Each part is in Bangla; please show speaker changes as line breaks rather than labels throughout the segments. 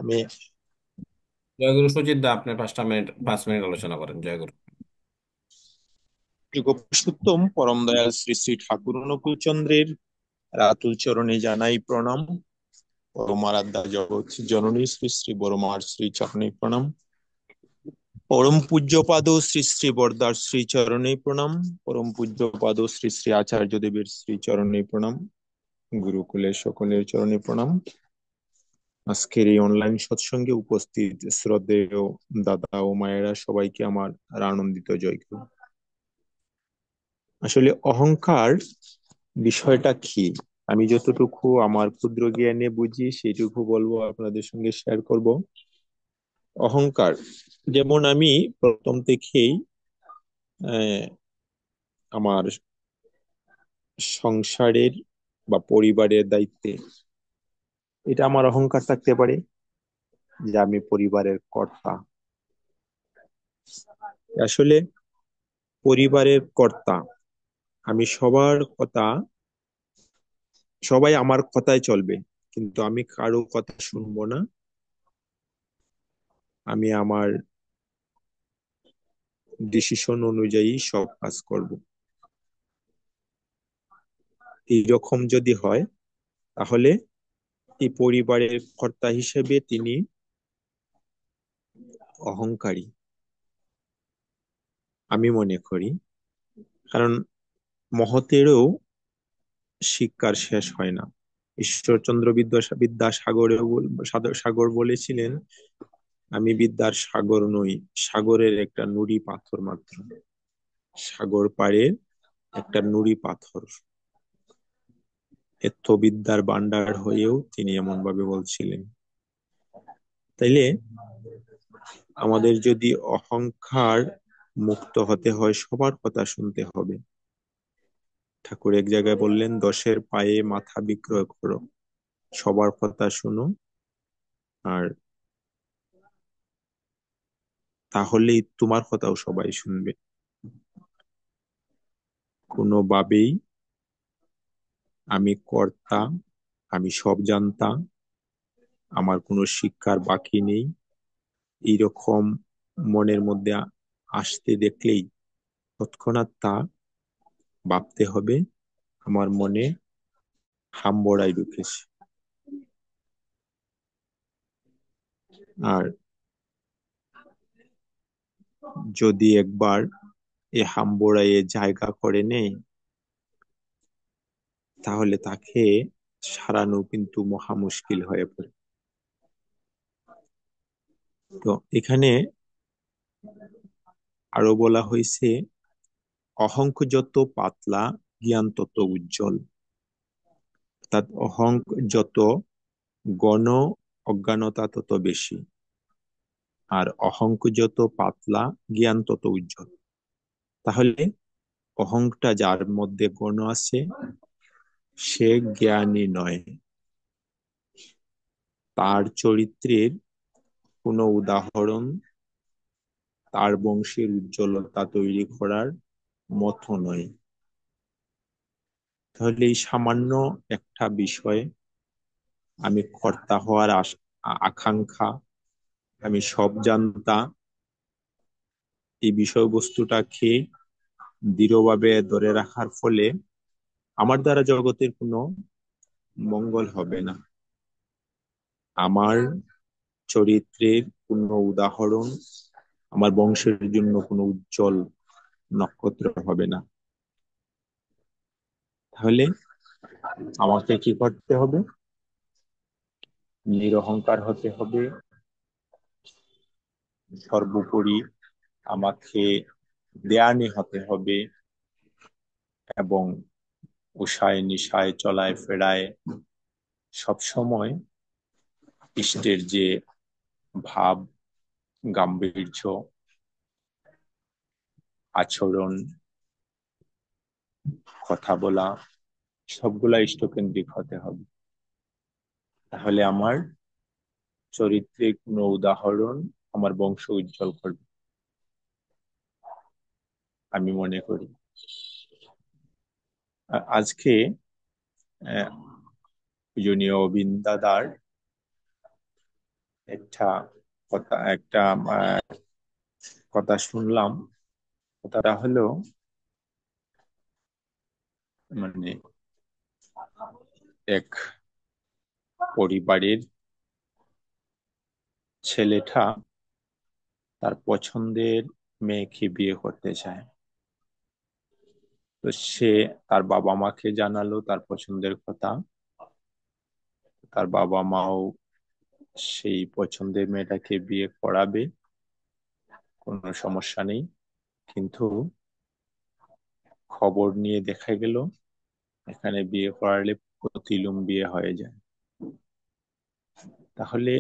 আমি
জয়গুরু সুচিত দা, আপনি 5 মিনিট আলোচনা করেন। জয়গুরু।
যুগপুরুষোত্তম পরম দয়াল শ্রী শ্রী ঠাকুর অনুকূলচন্দ্রের রাতুল চরণে জানাই প্রণাম। পরমারাধ্যা জগৎ জননী শ্রী শ্রী বড়মার শ্রী চরণে প্রণাম। পরম পূজ্যপাদ শ্রী শ্রী বরদার শ্রী চরণে প্রণাম। পরম পূজ্যপাদ শ্রী শ্রী আচার্য দেবের শ্রী চরণে প্রণাম। গুরুকুলের সকলের চরণে প্রণাম। আজকের এই অনলাইন সৎসঙ্গে উপস্থিত শ্রদ্ধেয় দাদা ও মায়েরা সবাইকে আমার আনন্দিত জয়গুরু। আসলে অহংকার বিষয়টা কি, আমি যতটুকু আমার ক্ষুদ্র জ্ঞানে বুঝি সেটুকু বলবো, আপনাদের সঙ্গে শেয়ার করব। অহংকার, যেমন আমি প্রথম থেকেই আহ, আমার সংসারের বা পরিবারের দায়িত্বে, এটা আমার অহংকার থাকতে পারে যে আমি পরিবারের কর্তা। আসলে পরিবারের কর্তা, আমি সবার কথা, সবাই আমার কথায় চলবে, কিন্তু আমি কারো কথা শুনবো না। আমি আমার ডিসিশন অনুযায়ী সব কাজ করব। এইরকম যদি হয়, তাহলে এই পরিবারের কর্তা হিসেবে তিনি অহংকারী, আমি মনে করি। কারণ মহতেরও শিক্ষার শেষ হয় না। ঈশ্বরচন্দ্র বিদ্যাসাগরেও সাগর বলেছিলেন, আমি বিদ্যার সাগর নই, সাগরের একটা নুড়ি পাথর মাত্র। সাগর পাড়ের একটা নুড়ি পাথর। এত বিদ্যার ভান্ডার হয়েও তিনি এমন ভাবে বলছিলেন। তাইলে আমাদের যদি অহংকার মুক্ত হতে হয়, সবার কথা শুনতে হবে। ঠাকুর এক জায়গায় বললেন, দশের পায়ে মাথা বিক্রয় করো, সবার কথা শুনো, আর তাহলেই তোমার কথাও সবাই শুনবে। কোনোভাবেই আমি কর্তা, আমি সব জানতা, আমার কোনো শিক্ষার বাকি নেই, এইরকম মনের মধ্যে আসতে দেখলেই তৎক্ষণাৎ তা ভাবতে হবে, আমার মনে হাম্বড়াই ঢুকেছে। আর যদি একবার এ হাম্বড়াইয়ে জায়গা করে নেয়, তাহলে তাকে সারানো কিন্তু মহা মুশকিল হয়ে পড়ে। তো এখানে আরো বলা হয়েছে, অহংক যত পাতলা, জ্ঞান তত উজ্জ্বল। অর্থাৎ অহংক যত গণ, অজ্ঞানতা তত বেশি। আর অহংক যত পাতলা, জ্ঞান তত উজ্জ্বল। তাহলে অহংটা যার মধ্যে গণ আছে, সে জ্ঞানী নয়। তার চরিত্রের কোনো উদাহরণ তার বংশের উজ্জ্বলতা তৈরি করার মতো নয়। তাহলে এই সামান্য একটা বিষয়ে, আমি কর্তা হওয়ার আকাঙ্ক্ষা, আমি সব জানতা, এই বিষয়বস্তুটাকে দৃঢ়ভাবে ধরে রাখার ফলে আমার দ্বারা জগতের কোনো মঙ্গল হবে না। আমার চরিত্রের কোনো উদাহরণ আমার বংশের জন্য কোনো উজ্জ্বল নক্ষত্র হবে না। তাহলে আমাকে কি করতে হবে? নিরহংকার হতে হবে। সর্বোপরি আমাকে দেয়ানি হতে হবে, এবং উষায় নিশায় চলায় ফেরায় সবসময় ইষ্টের যে ভাব, গাম্ভীর্য, আচরণ, কথা বলা, সবগুলা ইষ্টকেন্দ্রিক হতে হবে। তাহলে আমার চরিত্রে কোনো উদাহরণ আমার বংশ উজ্জ্বল করবে, আমি মনে করি। আজকে পূজনীয় অবিন্দাদার একটা একটা কথা শুনলাম। কথাটা হলো, মানে এক পরিবারের ছেলেটা তার পছন্দের মেয়েকে বিয়ে করতে চায়। তো সে তার বাবা মাকে জানালো তার পছন্দের কথা। তার বাবা মাও সেই পছন্দের মেয়েটাকে বিয়ে করাবে, কোনো সমস্যা নেই। কিন্তু খবর নিয়ে দেখা গেল এখানে বিয়ে করালে প্রতিলুম বিয়ে হয়ে যায়। তাহলে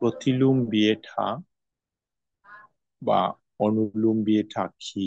প্রতিলুম বিয়েটা বা অনুলুম বিয়েটা কি,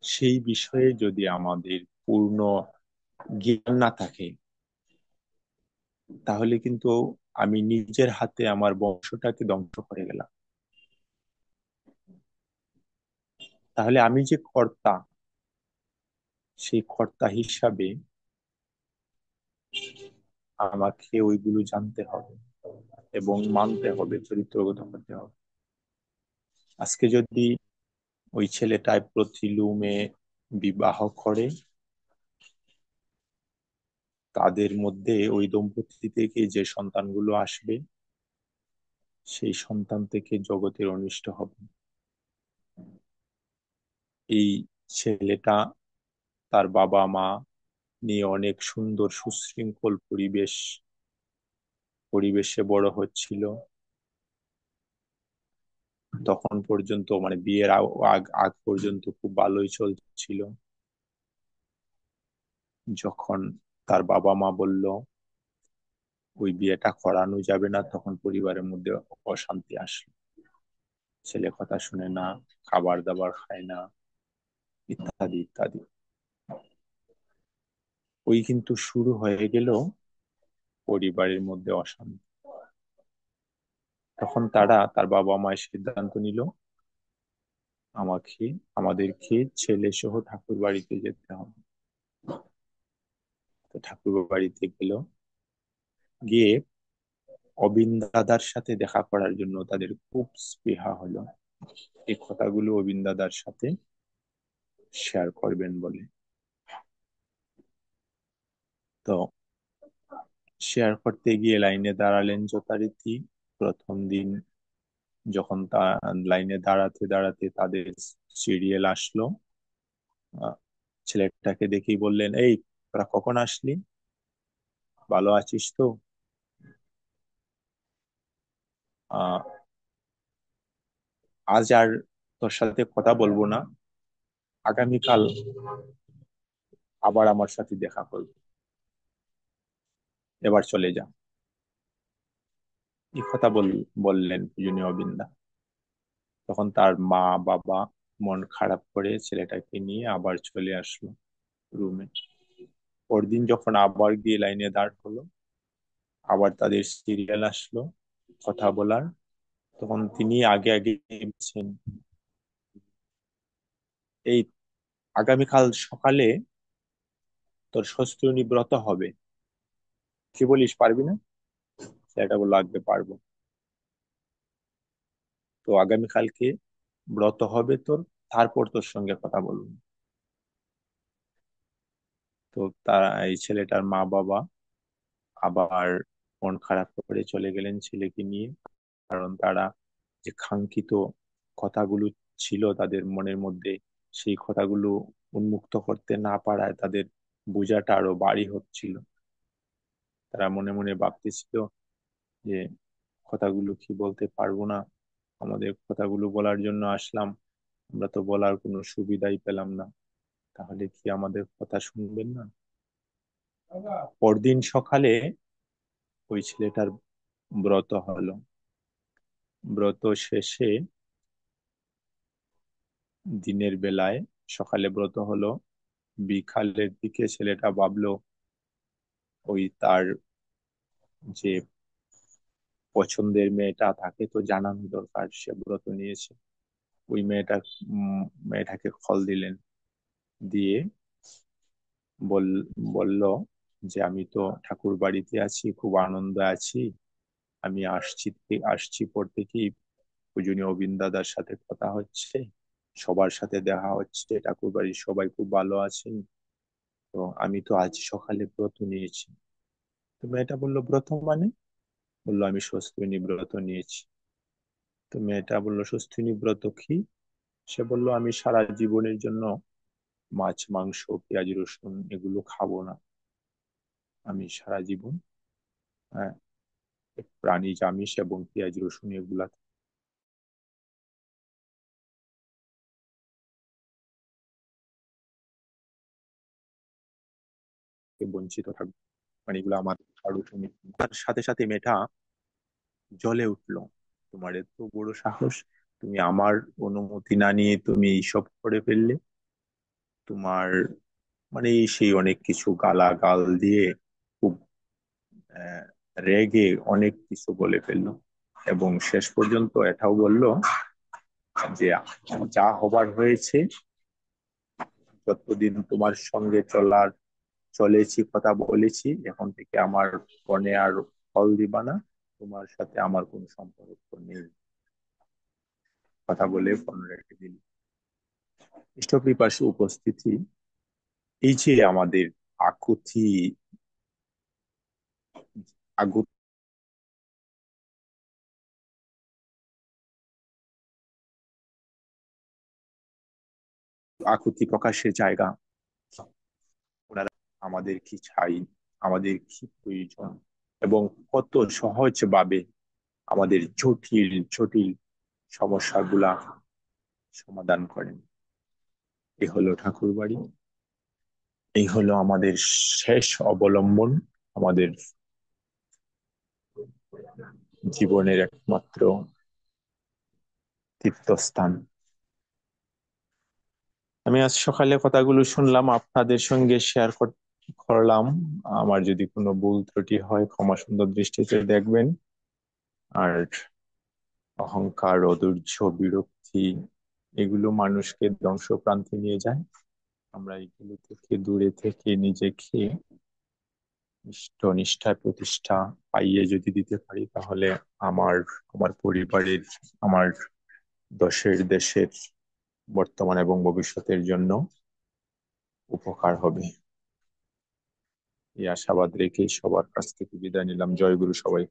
সেই বিষয়ে যদি আমাদের পূর্ণ জ্ঞান না থাকে, তাহলে কিন্তু আমি নিজের হাতে আমার বংশটাকে ধ্বংস করে গেলাম। তাহলে আমি যে কর্তা, সেই কর্তা হিসাবে আমাকে ওইগুলো জানতে হবে এবং মানতে হবে, চরিত্রগত হতে হবে। আজকে যদি ওই ছেলেটায় প্রতিলুমে বিবাহ করে, তাদের মধ্যে ওই দম্পতি থেকে যে সন্তানগুলো আসবে, সেই সন্তান থেকে জগতের অনিষ্ট হবে। এই ছেলেটা তার বাবা মা নিয়ে অনেক সুন্দর সুশৃঙ্খল পরিবেশে বড় হচ্ছিল। তখন পর্যন্ত, মানে বিয়ের আগ পর্যন্ত খুব ভালোই চলছিল। যখন তার বাবা মা বলল ওই বিয়েটা করানো যাবে না, তখন পরিবারের মধ্যে অশান্তি আসলো। ছেলে কথা শুনে না, খাবার দাবার খায় না, ইত্যাদি ইত্যাদি। ওই কিন্তু শুরু হয়ে গেল পরিবারের মধ্যে অশান্তি। তখন তার বাবা মায়ের সিদ্ধান্ত নিল আমাদেরকে ছেলে সহ ঠাকুর বাড়িতে যেতে হবে। তো ঠাকুর বাড়িতে গেল, গিয়ে অবিন দাদার সাথে দেখা করার জন্য তাদের খুব স্পৃহা হলো এই কথাগুলো অবিন দাদার সাথে শেয়ার করবেন বলে। তো শেয়ার করতে গিয়ে লাইনে দাঁড়ালেন যথারীতি। প্রথম দিন যখন লাইনে দাঁড়াতে দাঁড়াতে তাদের সিরিয়াল আসলো, আহ, ছেলেটাকে দেখেই বললেন, এই তোরা কখন আসলি, ভালো আছিস তো? আহ আজ আর তোর সাথে কথা বলবো না, আগামীকাল আবার আমার সাথে দেখা করবো, এবার চলে যা। এই কথা বললেন পূজনীয় বিন্দা। তখন তার মা বাবা মন খারাপ করে ছেলেটাকে নিয়ে আবার চলে আসলো রুমে। পরদিন যখন আবার গিয়ে লাইনে দাঁড় হলো, আবার তাদের সিরিয়াল আসলো কথা বলার। তখন তিনি আগে আগে বলছেন, এই আগামীকাল সকালে তোর ষষ্ঠী ব্রত হবে, কি বলিস, পারবি না? ছেলেটা বললো, আগে পারবো। তো আগামীকালকে ব্রত হবে তোর, তারপর তোর সঙ্গে কথা বলবো। তো তারা, এই ছেলেটার মা বাবা আবার মন খারাপ করে চলে গেলেন ছেলেকে নিয়ে। কারণ তারা যে কাঙ্ক্ষিত কথাগুলো ছিল তাদের মনের মধ্যে, সেই কথাগুলো উন্মুক্ত করতে না পারায় তাদের বোঝাটা আরো ভারী হচ্ছিল। তারা মনে মনে ভাবতেছিল যে কথাগুলো কি বলতে পারবো না, আমাদের কথাগুলো বলার জন্য আসলাম, আমরা তো বলার কোনো সুবিধাই পেলাম না, তাহলে কি আমাদের কথা শুনবেন না? পরদিন সকালে ওই ছেলেটার ব্রত হলো। ব্রত শেষে দিনের বেলায়, সকালে ব্রত হলো, বিকালের দিকে ছেলেটা ভাবলো ওই তার যে পছন্দের মেয়েটা, তাকে তো জানানো দরকার সে ব্রত নিয়েছে। ওই মেয়েটাকে কল দিলেন, দিয়ে বল বলল যে আমি তো ঠাকুর বাড়িতে আছি, খুব আনন্দ আছি, আমি আসছি পর থেকেই পূজনীয় অবিন দাদার সাথে কথা হচ্ছে, সবার সাথে দেখা হচ্ছে, ঠাকুর বাড়ির সবাই খুব ভালো আছেন। তো আমি তো আজ সকালে ব্রত নিয়েছি। তো মেয়েটা বললো, ব্রত মানে? বললো, আমি স্বস্তিনী ব্রত নিয়েছি। তো মেয়েটা বললো, স্বস্তিনী ব্রত কি? সে বলল, আমি সারা জীবনের জন্য মাছ মাংস পেঁয়াজ রসুন এগুলো খাবো না। আমি সারা জীবন হ্যাঁ প্রাণী আমিষ এবং পেঁয়াজ রসুন এগুলা থেকে বঞ্চিত থাকবো, মানে এগুলো আমার কারো তুমি। তার সাথে সাথে মেয়েটা জ্বলে উঠলো, তোমার এত বড় সাহস, তুমি আমার অনুমতি না নিয়ে তুমি এইসব করে ফেললে। তোমার মানে সেই অনেক কিছু গালাগাল দিয়ে খুব আহ, রেগে অনেক কিছু বলে ফেললো। এবং শেষ পর্যন্ত এটাও বলল যে যা হবার হয়েছে, যতদিন তোমার সঙ্গে চলেছি কথা বলেছি, এখন থেকে আমার ফোনে আর কল দিবা না, তোমার সাথে আমার কোনো সম্পর্ক নেই। কথা বলে ফোন রেখে দিল। স্টপি পাশে উপস্থিতি, এই যে আমাদের আকুতি আগু আকুতি প্রকাশের জায়গা, ওনারা আমাদের কি চাই, আমাদের কি প্রয়োজন, এবং কত সহজ ভাবে আমাদের জটিল জটিল সমস্যাগুলা সমাধান করেন। এ হলো ঠাকুর বাড়ি, এই হলো আমাদের শেষ অবলম্বন, আমাদের জীবনের একমাত্র তীর্থস্থান। আমি আজ সকালে কথাগুলো শুনলাম, আপনাদের সঙ্গে শেয়ার করলাম। আমার যদি কোনো ভুল ত্রুটি হয় ক্ষমা সুন্দর দৃষ্টিতে দেখবেন। আর অহংকার, অধৈর্য, বিরক্তি এগুলো মানুষকে ধ্বংসপ্রান্তে নিয়ে যায়। আমরা এগুলো থেকে দূরে থেকে নিজেকে ইষ্ট নিষ্ঠায় প্রতিষ্ঠা পাইয়ে যদি দিতে পারি, তাহলে আমার আমার পরিবারের, আমার দেশের বর্তমান এবং ভবিষ্যতের জন্য উপকার হবে। এই আশাবাদ রেখে সবার কাছ থেকে বিদায় নিলাম। জয় গুরু সবাই।